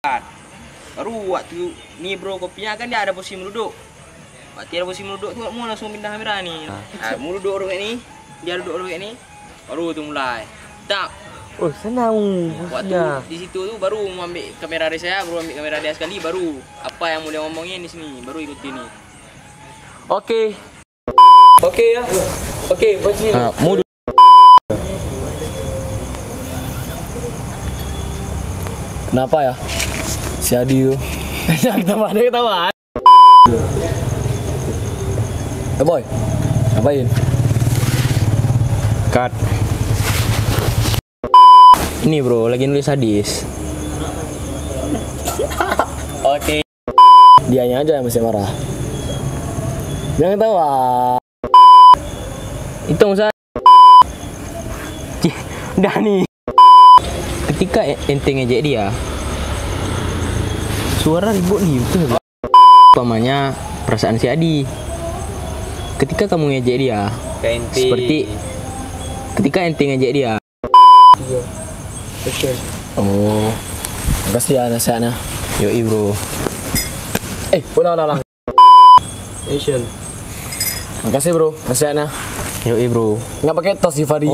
kan. Baru waktu nih bro kopinya kan dia ada posisi meluduk. Waktu ada posisi meluduk tuh mau langsung pindah kamera nih. Mau duduk orang ini, dia duduk orang ini, baru tuh mulai. Tak. Oh senang. Waktu di situ tuh baru mau ambil kamera dari saya, baru ambil kamera dia sekali, baru apa yang mau dia ngomongin di sini, baru ikut ini. Oke. Oke ya. Oke, posisi. Mudu. Kenapa ya? Si Adi tuh. Ketawa. Boy, ngapain? Cut. Ini bro, lagi nulis hadis. Oke. Dianya aja yang masih marah. Jangan ketawa. Hitung saya. Udah nih. Ketika ente ngejek dia, suara ribut nih betul. Umpamanya perasaan si Adi. Ketika kamu ngejek dia, seperti ketika ente ngejek dia. Oh, makasih ya nasihatnya. Yoi bro. Ulang. Action. Makasih bro nasihatnya. Yoi bro. Nggak pakai tos di Fadi.